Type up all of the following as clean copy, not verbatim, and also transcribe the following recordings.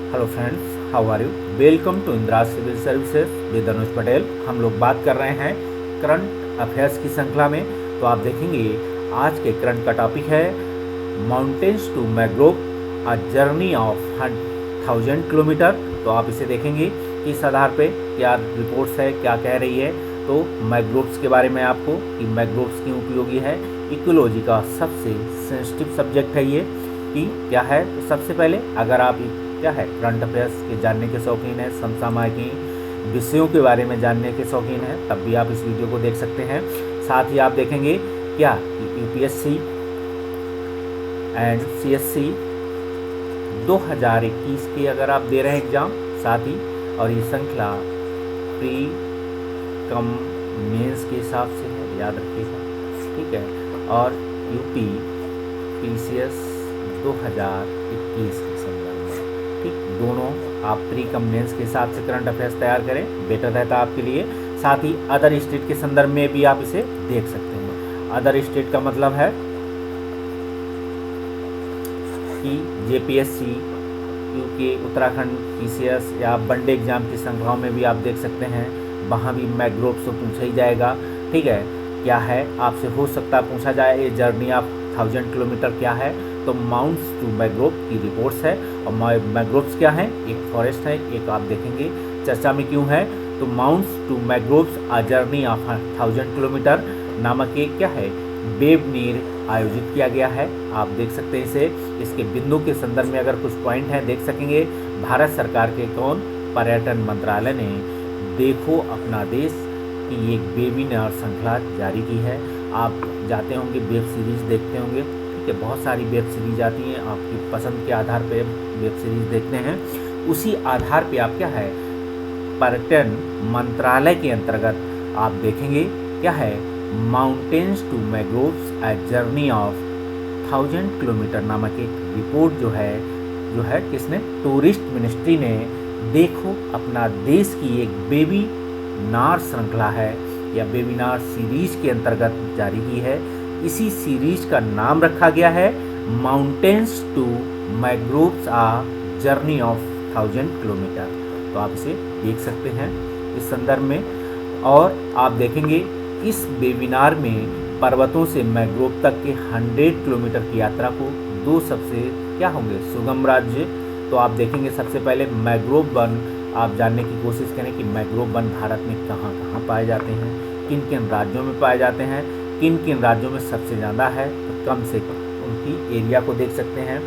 Hello friends, how are you? Welcome to Indira civil services with Anuj Patel. हम लोग बात कर रहे हैं करंट अफेयर्स की श्रृंखला में। तो आप देखेंगे आज के करंट का टॉपिक है mountains to mangrove, a journey of 1000 kilometre. तो आप इसे देखेंगे कि इस आधार पे क्या रिपोर्ट्स है, क्या कह रही है। तो मैग्रोव्स के बारे में आपको कि मैग्रोव्स क्यों उपयोगी है, इकोलॉजी का सबसे सेंसिटिव सब्जेक्ट है ये कि क्या है। तो सबसे पहले अगर आप क्या है करंट अफेयर्स के जानने के शौकीन है, समसामयिक विषयों के बारे में जानने के शौकीन है, तब भी आप इस वीडियो को देख सकते हैं। साथ ही आप देखेंगे क्या यूपीएससी एंड सीएससी 2021 के अगर आप दे रहे हैं एग्जाम, साथ ही और ये श्रृंखला प्री कम मेंस के हिसाब से है, याद रखिएगा, ठीक है। और यूपी पीसीएस 2021 के संदर्भ में, ठीक, दोनों आप प्री कम मेंस के हिसाब से करंट अफेयर्स तैयार करें, बेटर रहता है आपके लिए। साथ ही अदर स्टेट के संदर्भ में भी आप इसे देख सकते हैं। अदर स्टेट का मतलब है कि जेपीएससी, यूके, उत्तराखंड पीसीएस या वनडे एग्जाम की श्रृंखलाओं में भी आप देख सकते हैं, वहाँ भी मैग्रोव से पूछा ही जाएगा, ठीक है। क्या है आपसे हो सकता है पूछा जाए ये जर्नी ऑफ 1000 किलोमीटर क्या है। तो माउंट्स टू मैग्रोव की रिपोर्ट्स है। और मैग्रोव्स क्या है, एक फॉरेस्ट है, एक आप देखेंगे चर्चा में क्यों है। तो mounts to mangroves, a journey of 1000 kilometre नामक एक क्या है वेबिनार आयोजित किया गया है। आप देख सकते हैं इसे। इसके बिंदु के संदर्भ में अगर कुछ पॉइंट हैं देख सकेंगे। भारत सरकार के कौन पर्यटन मंत्रालय ने देखो अपना देश की एक वेबिनार श्रृंखला जारी की है। आप जाते होंगे वेब सीरीज़ देखते होंगे, ठीक है, बहुत सारी वेब सीरीज आती हैं, आपकी पसंद के आधार पे वेब सीरीज देखते हैं। उसी आधार पे आप क्या है पर्यटन मंत्रालय के अंतर्गत आप देखेंगे क्या है mountains to mangroves, a journey of 1000 kilometre नामक एक रिपोर्ट जो है किसने, टूरिस्ट मिनिस्ट्री ने देखो अपना देश की एक वेबिनार श्रृंखला है या वेबिनार सीरीज के अंतर्गत जारी की है। इसी सीरीज का नाम रखा गया है mountains to mangroves, a journey of 1000 kilometre. तो आप इसे देख सकते हैं इस संदर्भ में। और आप देखेंगे इस वेबिनार में पर्वतों से मैग्रोव तक के 100 किलोमीटर की यात्रा को दो सबसे क्या होंगे सुगम राज्य। तो आप देखेंगे सबसे पहले मैग्रोव वन आप जानने की कोशिश करें कि मैग्रोव वन भारत में कहाँ कहाँ पाए जाते हैं, किन किन राज्यों में पाए जाते हैं, किन किन राज्यों में सबसे ज़्यादा है, तो कम से कम उनकी एरिया को देख सकते हैं,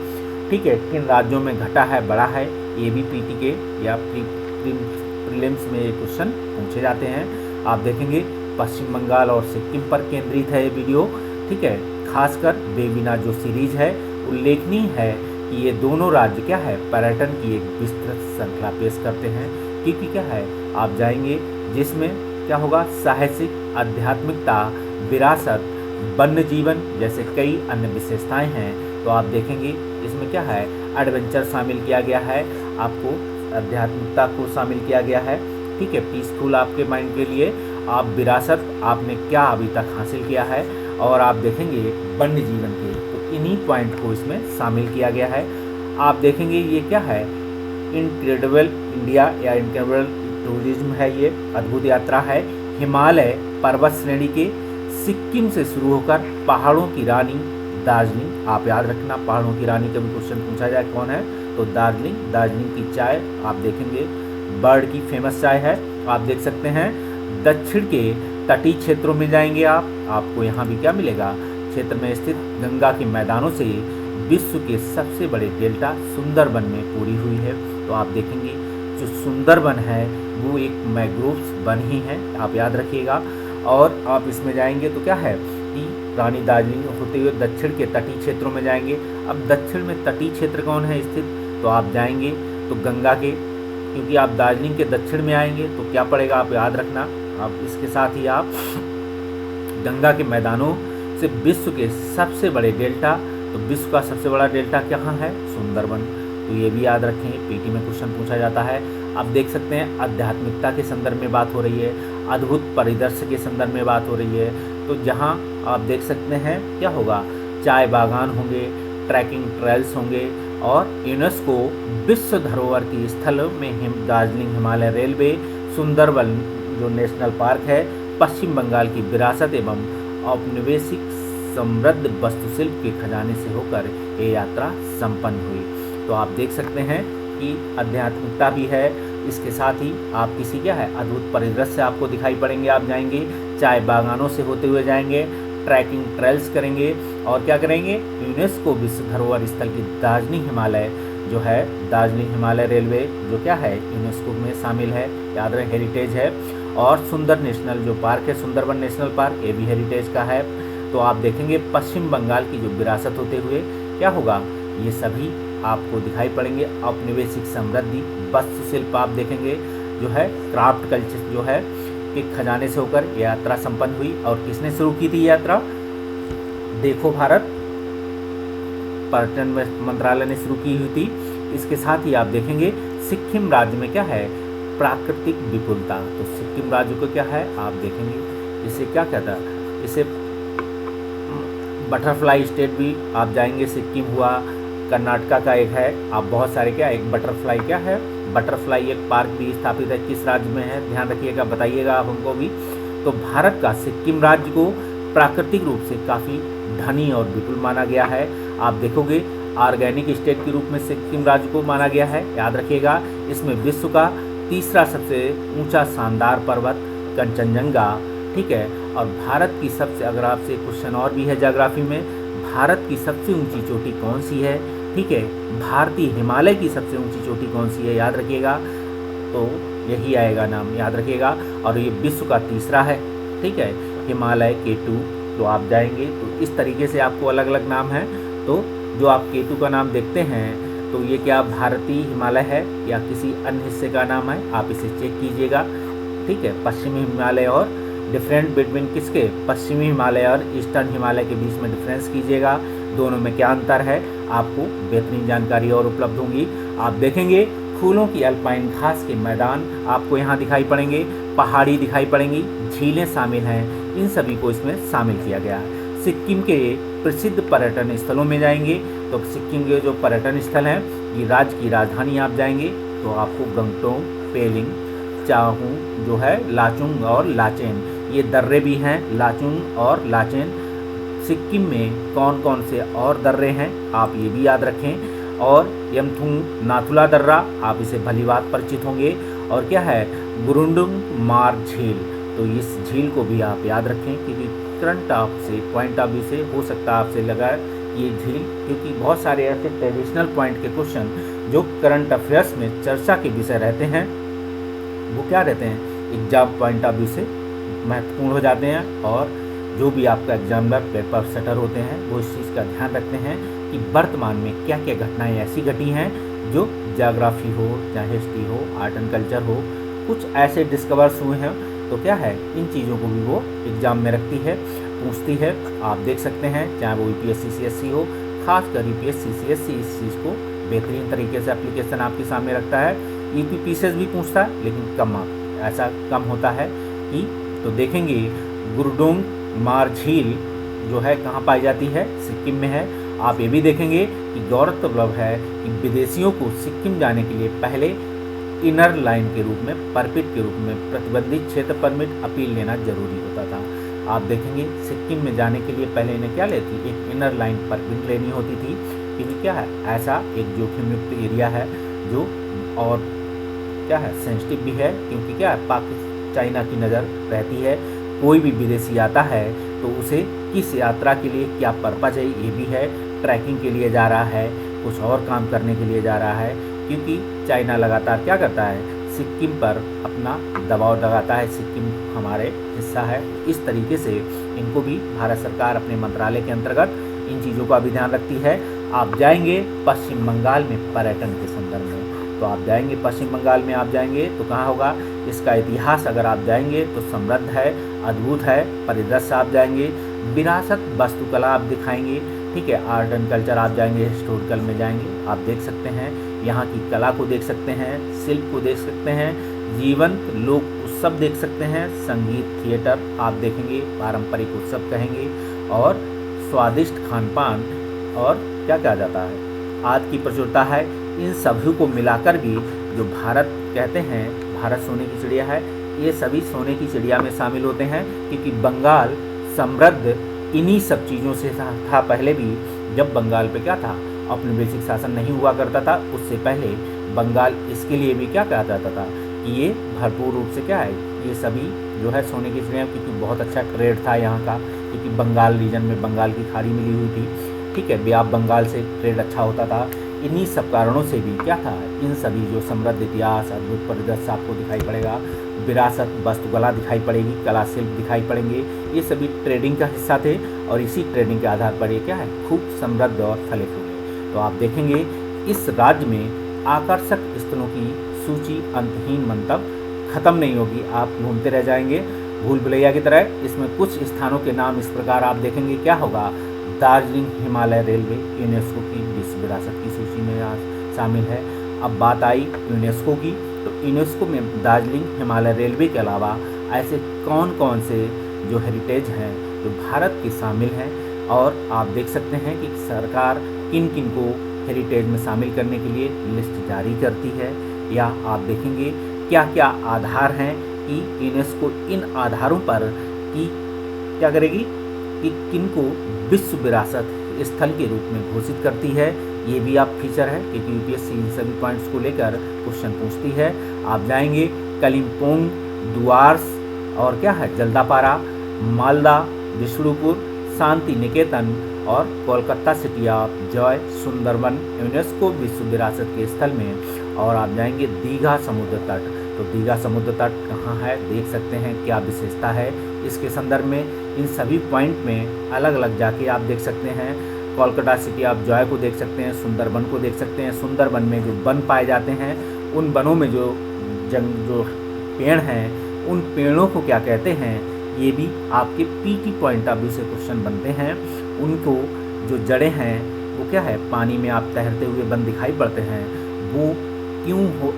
ठीक है। किन राज्यों में घटा है, बढ़ा है, ये भी पीटी के या प्रीलिम्स में ये क्वेश्चन पूछे जाते हैं। आप देखेंगे पश्चिम बंगाल और सिक्किम पर केंद्रित है ये वीडियो, ठीक है। खासकर वेबिनार जो सीरीज है उल्लेखनीय है कि ये दोनों राज्य क्या है पर्यटन की एक विस्तृत श्रृंखला पेश करते हैं। क्योंकि क्या है आप जाएंगे जिसमें क्या होगा साहसिक, आध्यात्मिकता, विरासत, वन्य जीवन जैसे कई अन्य विशेषताएं हैं। तो आप देखेंगे इसमें क्या है एडवेंचर शामिल किया गया है, आपको आध्यात्मिकता को शामिल किया गया है, ठीक है, पीसफुल आपके माइंड के लिए। आप विरासत आपने क्या अभी तक हासिल किया है, और आप देखेंगे वन्य जीवन के, तो इन्हीं पॉइंट को इसमें शामिल किया गया है। आप देखेंगे ये क्या है इनक्रेडिबल इंडिया या इनक्रेडिबल टूरिज्म है, ये अद्भुत यात्रा है। हिमालय पर्वत श्रेणी के सिक्किम से शुरू होकर पहाड़ों की रानी दार्जिलिंग, आप याद रखना पहाड़ों की रानी का भी क्वेश्चन पूछा जाए कौन है, तो दार्जिलिंग की चाय आप देखेंगे बर्ड की फेमस चाय है, आप देख सकते हैं। दक्षिण के तटीय क्षेत्रों में जाएंगे आपको यहाँ भी क्या मिलेगा, क्षेत्र में स्थित गंगा के मैदानों से विश्व के सबसे बड़े डेल्टा सुंदरबन में पूरी हुई है। तो आप देखेंगे जो सुंदरबन है वो एक मैग्रोव्स वन ही है, आप याद रखिएगा। और आप इसमें जाएंगे तो क्या है कि रानी दार्जिलिंग होते हुए दक्षिण के तटीय क्षेत्रों में जाएंगे। अब दक्षिण में तटीय क्षेत्र कौन है स्थित, तो आप जाएंगे तो गंगा के, क्योंकि आप दार्जिलिंग के दक्षिण में आएंगे तो क्या पड़ेगा आप याद रखना। अब इसके साथ ही आप गंगा के मैदानों से विश्व के सबसे बड़े डेल्टा, तो विश्व का सबसे बड़ा डेल्टा कहाँ है, सुंदरबन। तो ये भी याद रखें, पीटी में क्वेश्चन पूछा जाता है। आप देख सकते हैं आध्यात्मिकता के संदर्भ में बात हो रही है, अद्भुत परिदृश्य के संदर्भ में बात हो रही है। तो जहाँ आप देख सकते हैं क्या होगा चाय बागान होंगे, ट्रैकिंग ट्रेल्स होंगे, और यूनेस्को विश्व धरोहर की स्थलों में दार्जिलिंग हिमालय रेलवे, सुंदरबन जो नेशनल पार्क है, पश्चिम बंगाल की विरासत एवं औपनिवेशिक समृद्ध वास्तुशिल्प के खजाने से होकर ये यात्रा संपन्न हुई। तो आप देख सकते हैं कि आध्यात्मिकता भी है, इसके साथ ही आप किसी क्या है अद्भुत परिदृश्य आपको दिखाई पड़ेंगे। आप जाएंगे, चाय बागानों से होते हुए जाएंगे, ट्रैकिंग ट्रेल्स करेंगे और क्या करेंगे, यूनेस्को विश्व धरोहर स्थल की दार्जिलिंग हिमालय जो है, दार्जिलिंग हिमालय रेलवे जो क्या है यूनेस्को में शामिल है, याद रहे हेरिटेज है। और सुंदर नेशनल जो पार्क है, सुंदरबन नेशनल पार्क, ये भी हेरिटेज का है। तो आप देखेंगे पश्चिम बंगाल की जो विरासत होते हुए क्या होगा, ये सभी आपको दिखाई पड़ेंगे। औपनिवेशिक समृद्धि वास्तुशिल्प आप देखेंगे जो है, क्राफ्ट कल्चर जो है के खजाने से होकर यात्रा संपन्न हुई। और किसने शुरू की थी यात्रा, देखो भारत पर्यटन मंत्रालय ने शुरू की हुई थी। इसके साथ ही आप देखेंगे सिक्किम राज्य में क्या है, प्राकृतिक विपुलता। तो सिक्किम राज्य को क्या है आप देखेंगे, इसे क्या कहता है, इसे बटरफ्लाई स्टेट भी आप जाएंगे, सिक्किम हुआ, कर्नाटका का एक है, आप बहुत सारे क्या, एक बटरफ्लाई क्या है, बटरफ्लाई एक पार्क भी स्थापित है, किस राज्य में है ध्यान रखिएगा, बताइएगा आप हमको भी। तो भारत का सिक्किम राज्य को प्राकृतिक रूप से काफ़ी धनी और विपुल माना गया है। आप देखोगे ऑर्गेनिक स्टेट के रूप में सिक्किम राज्य को माना गया है, याद रखिएगा। इसमें विश्व का तीसरा सबसे ऊंचा शानदार पर्वत कंचनजंगा, ठीक है। और भारत की सबसे, अगर आपसे क्वेश्चन और भी है ज्योग्राफी में, भारत की सबसे ऊंची चोटी कौन सी है, ठीक है, भारतीय हिमालय की सबसे ऊंची चोटी कौन सी है, याद रखिएगा। तो यही आएगा नाम, याद रखिएगा। और ये विश्व का तीसरा है, ठीक है, हिमालय K2। तो आप जाएंगे तो इस तरीके से आपको अलग अलग नाम है। तो जो आप K2 का नाम देखते हैं तो ये क्या भारतीय हिमालय है या किसी अन्य हिस्से का नाम है, आप इसे चेक कीजिएगा, ठीक है। पश्चिमी हिमालय और डिफरेंट बिटवीन किसके, पश्चिमी हिमालय और ईस्टर्न हिमालय के बीच में डिफरेंस कीजिएगा, दोनों में क्या अंतर है, आपको बेहतरीन जानकारी और उपलब्ध होंगी। आप देखेंगे फूलों की अल्पाइन घास के मैदान आपको यहाँ दिखाई पड़ेंगे, पहाड़ी दिखाई पड़ेंगी, झीलें शामिल हैं, इन सभी को इसमें शामिल किया गया है। सिक्किम के प्रसिद्ध पर्यटन स्थलों में जाएंगे तो सिक्किम के जो पर्यटन स्थल हैं, ये राज्य की राजधानी आप जाएंगे तो आपको गंगटोक, पेलिंग, चाहू जो है, लाचुंग और लाचेन, ये दर्रे भी हैं, लाचुंग और लाचेन। सिक्किम में कौन कौन से और दर्रे हैं आप ये भी याद रखें। और यमथुंग नाथुला दर्रा, आप इसे भली बात परिचित होंगे। और क्या है, गुरुंडुंग मार झील, तो इस झील को भी आप याद रखें क्योंकि करंट आपसे पॉइंट ऑफ व्यू से हो सकता है आपसे लगा ये झील, क्योंकि बहुत सारे ऐसे ट्रेडिशनल पॉइंट के क्वेश्चन जो करंट अफेयर्स में चर्चा के विषय रहते हैं वो क्या रहते हैं, एग्जाम पॉइंट ऑफ व्यू से महत्वपूर्ण हो जाते हैं। और जो भी आपका एग्जामिनर पेपर सेटर होते हैं वो इस चीज़ का ध्यान रखते हैं कि वर्तमान में क्या क्या घटनाएं ऐसी घटी हैं जो ज्योग्राफी हो, चाहे हिस्ट्री हो, आर्ट एंड कल्चर हो, कुछ ऐसे डिस्कवर्स हुए हैं, तो क्या है इन चीज़ों को भी वो एग्जाम में रखती है, पूछती है। आप देख सकते हैं चाहे वो UPSC CSC हो, खासकर UPSC CSC इस चीज़ को बेहतरीन तरीके से एप्लीकेशन आपके सामने रखता है। UPPCS भी पूछता है लेकिन कम ऐसा कम होता है कि, तो देखेंगे गुरुडोंग मार झील जो है कहाँ पाई जाती है, सिक्किम में है। आप ये भी देखेंगे कि गौरतलब है कि विदेशियों को सिक्किम जाने के लिए पहले इनर लाइन के रूप में, परमिट के रूप में, प्रतिबंधित क्षेत्र परमिट अपील लेना जरूरी होता था। आप देखेंगे सिक्किम में जाने के लिए पहले इन्हें क्या लेती, एक इनर लाइन परमिट लेनी होती थी, क्योंकि क्या है ऐसा एक जोखिम युक्त एरिया है जो, और क्या है सेंसिटिव भी है, क्योंकि क्या है पाकिस्तान चाइना की नज़र रहती है। कोई भी विदेशी आता है तो उसे किस यात्रा के लिए क्या पर्पज है ये भी है, ट्रैकिंग के लिए जा रहा है, कुछ और काम करने के लिए जा रहा है, क्योंकि चाइना लगातार क्या करता है, सिक्किम पर अपना दबाव लगाता है, सिक्किम हमारे हिस्सा है। इस तरीके से इनको भी भारत सरकार अपने मंत्रालय के अंतर्गत इन चीज़ों का भी ध्यान रखती है। आप जाएंगे पश्चिम बंगाल में पर्यटन के संदर्भ में, तो आप जाएंगे पश्चिम बंगाल में, आप जाएंगे तो कहाँ होगा, इसका इतिहास अगर आप जाएंगे तो समृद्ध है, अद्भुत है, परिदृश्य आप जाएंगे, विरासत वास्तुकला आप दिखाएंगे, ठीक है, आर्ट एंड कल्चर आप जाएंगे, हिस्टोरिकल में जाएंगे, आप देख सकते हैं यहाँ की कला को देख सकते हैं, शिल्प को देख सकते हैं, जीवंत लोक उत्सव देख सकते हैं, संगीत थिएटर आप देखेंगे, पारंपरिक उत्सव कहेंगे, और स्वादिष्ट खान पान, और क्या कहा जाता है आदि की प्रचुरता है। इन सभी को मिलाकर भी जो भारत कहते हैं, भारत सोने की चिड़िया है, ये सभी सोने की चिड़िया में शामिल होते हैं, क्योंकि बंगाल समृद्ध इन्हीं सब चीज़ों से था। पहले भी जब बंगाल पे क्या था, औपनिवेशिक शासन नहीं हुआ करता था, उससे पहले बंगाल इसके लिए भी क्या कहा जाता था कि ये भरपूर रूप से क्या है, ये सभी जो है सोने की चिड़िया, क्योंकि बहुत अच्छा ट्रेड था यहाँ का, क्योंकि बंगाल रीजन में बंगाल की खाड़ी मिली हुई थी, ठीक है, व्याप बंगाल से ट्रेड अच्छा होता था। इन्हीं सब कारणों से भी क्या था, इन सभी जो समृद्ध इतिहास, अद्भुत परिदृश्य आपको दिखाई पड़ेगा, विरासत, वास्तुकला दिखाई पड़ेगी, कला शिल्प दिखाई पड़ेंगे, ये सभी ट्रेडिंग का हिस्सा थे और इसी ट्रेडिंग के आधार पर ये क्या है, खूब समृद्ध और फले फूले। तो आप देखेंगे इस राज्य में आकर्षक स्थलों की सूची अंतहीन मंतव खत्म नहीं होगी, आप घूमते रह जाएंगे भूल भुलैया की तरह। इसमें कुछ स्थानों के नाम इस प्रकार आप देखेंगे क्या होगा, दार्जिलिंग हिमालय रेलवे यूनेस्को की विश्व विरासत की सूची में शामिल है। अब बात आई यूनेस्को की, तो यूनेस्को में दार्जिलिंग हिमालय रेलवे के अलावा ऐसे कौन कौन से जो हेरिटेज हैं जो भारत के शामिल हैं, और आप देख सकते हैं कि सरकार किन किन को हेरिटेज में शामिल करने के लिए लिस्ट जारी करती है, या आप देखेंगे क्या क्या आधार हैं कि यूनेस्को इन आधारों पर कि क्या करेगी कि किन को विश्व विरासत स्थल के रूप में घोषित करती है। ये भी आप फीचर है, क्योंकि यूपीएससी इन सभी पॉइंट्स को लेकर क्वेश्चन पूछती है। आप जाएंगे कलिम्पोंग, दुआर्स और क्या है, जल्दापारा, मालदा, विष्णुपुर, शांति निकेतन और Kolkata city of Joy, Sundarban UNESCO विश्व विरासत के स्थल में। और आप जाएंगे दीघा समुद्र तट, तो दीघा समुद्र तट कहाँ है, देख सकते हैं क्या विशेषता है इसके संदर्भ में। इन सभी पॉइंट में अलग अलग जाके आप देख सकते हैं, कोलकाता सिटी ऑफ जॉय को देख सकते हैं, सुंदरबन को देख सकते हैं। सुंदरबन में जो वन पाए जाते हैं, उन वनों में जो पेड़ हैं, उन पेड़ों को क्या कहते हैं, ये भी आपके पीटी पॉइंट ऑफ व्यू से क्वेश्चन बनते हैं। उनको जो जड़ें हैं वो क्या है, पानी में आप तैरते हुए वन दिखाई पड़ते हैं, वो क्यों हो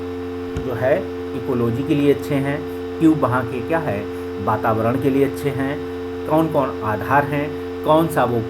जो है इकोलॉजी के लिए अच्छे हैं, क्यों वहाँ के क्या है वातावरण के लिए अच्छे हैं, कौन कौन आधार हैं, कौन सा वो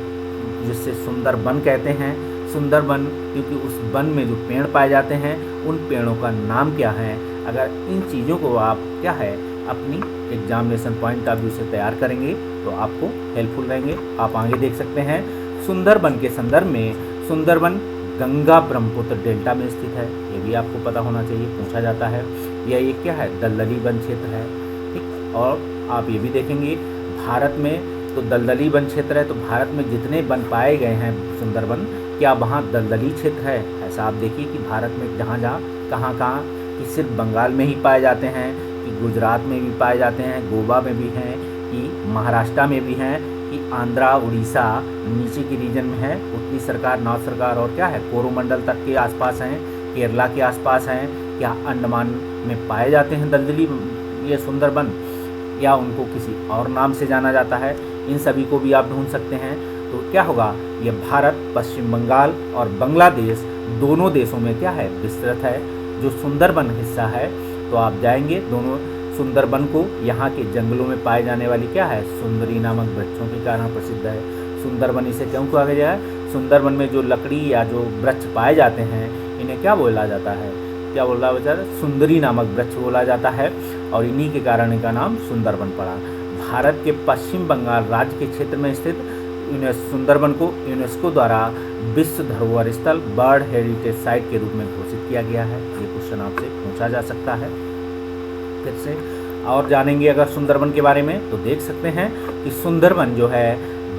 जिससे सुंदर वन कहते हैं, सुंदर वन क्योंकि उस वन में जो पेड़ पाए जाते हैं उन पेड़ों का नाम क्या है। अगर इन चीज़ों को आप क्या है अपनी एग्जामिनेशन पॉइंट ऑफ व्यू से तैयार करेंगे तो आपको हेल्पफुल रहेंगे। आप आगे देख सकते हैं सुंदरबन के संदर्भ में, सुंदरबन गंगा ब्रह्मपुत्र डेल्टा में स्थित है, ये भी आपको पता होना चाहिए, पूछा जाता है। यह एक क्या है, दलदली वन क्षेत्र है, ठीक। और आप ये भी देखेंगे भारत में तो दलदली वन क्षेत्र है, तो भारत में जितने वन पाए गए हैं सुंदरबन, क्या वहाँ दलदली क्षेत्र है? ऐसा आप देखिए कि भारत में जहाँ जहाँ कहाँ कहाँ कि सिर्फ बंगाल में ही पाए जाते हैं, कि गुजरात में भी पाए जाते हैं, गोवा में भी हैं, कि महाराष्ट्र में भी हैं, कि आंध्रा उड़ीसा नीचे की रीजन में है, उत्तरी सरकार, नॉर्थ सरकार और क्या है कोरोमंडल तक के आसपास हैं, केरला के आसपास हैं, क्या अंडमान में पाए जाते हैं दलदली ये सुंदरबन, या उनको किसी और नाम से जाना जाता है। इन सभी को भी आप ढूंढ सकते हैं। तो क्या होगा, ये भारत, पश्चिम बंगाल और बांग्लादेश दोनों देशों में क्या है विस्तृत है। जो सुंदरबन हिस्सा है तो आप जाएंगे दोनों सुंदरबन को, यहाँ के जंगलों में पाए जाने वाली क्या है सुंदरी नामक वृक्षों के कारण प्रसिद्ध है। सुंदरबन इसे क्यों कहा गया है, सुंदरबन में जो लकड़ी या जो वृक्ष पाए जाते हैं इन्हें क्या बोला जाता है, क्या बोला जाता है, सुंदरी नामक वृक्ष बोला जाता है, और इन्हीं के कारण इनका नाम सुंदरबन पड़ा। भारत के पश्चिम बंगाल राज्य के क्षेत्र में स्थित सुंदरबन को यूनेस्को द्वारा विश्व धरोहर स्थल बर्ड हेरिटेज साइट के रूप में घोषित किया गया है। ये क्वेश्चन आपसे पूछा जा सकता है। फिर से और जानेंगे अगर सुंदरबन के बारे में, तो देख सकते हैं कि सुंदरबन जो है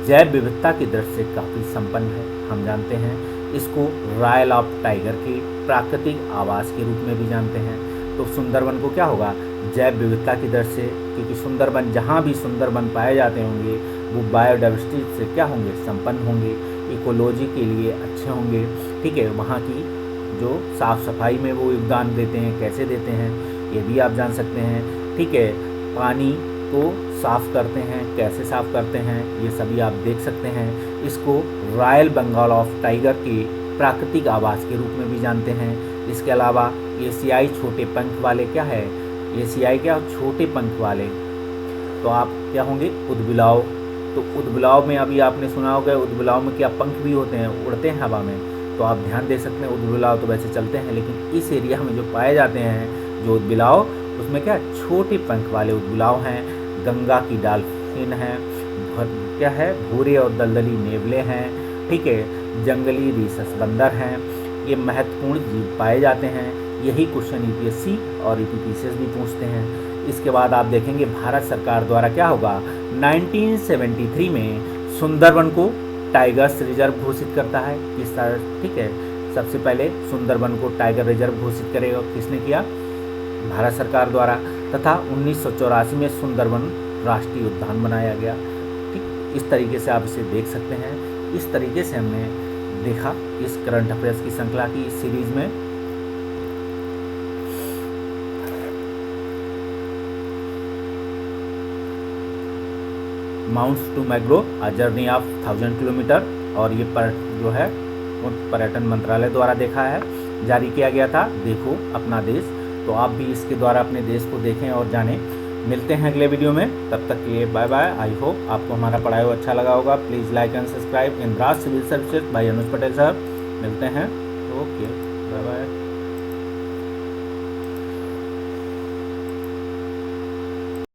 जैव विविधता की दृष्टि से काफ़ी संपन्न है। हम जानते हैं इसको रॉयल ऑफ टाइगर के प्राकृतिक आवास के रूप में भी जानते हैं। तो सुंदरबन को क्या होगा, जैव विविधता की दृष्टि से, क्योंकि सुंदरबन जहाँ भी सुंदरबन पाए जाते होंगे वो बायोडाइवर्सिटी से क्या होंगे संपन्न होंगे, इकोलॉजी के लिए अच्छे होंगे, ठीक है। वहाँ की जो साफ़ सफाई में वो योगदान देते हैं, कैसे देते हैं ये भी आप जान सकते हैं, ठीक है। पानी को साफ़ करते हैं, कैसे साफ़ करते हैं ये सभी आप देख सकते हैं। इसको रॉयल बंगाल ऑफ टाइगर के प्राकृतिक आवास के रूप में भी जानते हैं। इसके अलावा एशियाई छोटे पंख वाले क्या है, एशियाई क्या छोटे पंख वाले, तो आप क्या होंगे उदबिलाव। तो उदबिलाव में अभी आपने सुना होगा उदबिलाव में क्या पंख भी होते हैं, उड़ते हैं हवा में, तो आप ध्यान दे सकते हैं ऊदबिलाव तो वैसे चलते हैं, लेकिन इस एरिया में जो पाए जाते हैं जो ऊदबिलाव, उसमें क्या छोटे पंख वाले ऊदबिलाव हैं, गंगा की डॉल्फिन है, क्या है भूरे और दलदली नेवले हैं, ठीक है, जंगली रीसस बंदर हैं। ये महत्वपूर्ण जीव पाए जाते हैं। यही क्वेश्चन यूपीएससी और यूपीपीसीएस भी पूछते हैं। इसके बाद आप देखेंगे भारत सरकार द्वारा क्या होगा, 1973 में सुंदरबन को टाइगर्स रिजर्व घोषित करता है किस तरह, ठीक है। सबसे पहले सुंदरबन को टाइगर रिजर्व घोषित करेगा किसने किया, भारत सरकार द्वारा। तथा 1984 में सुंदरबन राष्ट्रीय उद्यान बनाया गया। ठीक, इस तरीके से आप इसे देख सकते हैं। इस तरीके से हमने देखा इस करंट अफेयर्स की श्रृंखला की इस सीरीज में। Mounts to mangrove a journey of 1000 kilometre, और ये जो है वो पर्यटन मंत्रालय द्वारा देखा है, जारी किया गया था। देखो अपना देश, तो आप भी इसके द्वारा अपने देश को देखें और जानें। मिलते हैं अगले वीडियो में, तब तक के लिए बाय बाय। आई होप आपको हमारा पढ़ाया हुआ अच्छा लगा होगा। Please like and subscribe. Indraj civil services, भाई अनुज पटेल सर। मिलते हैं, ओके।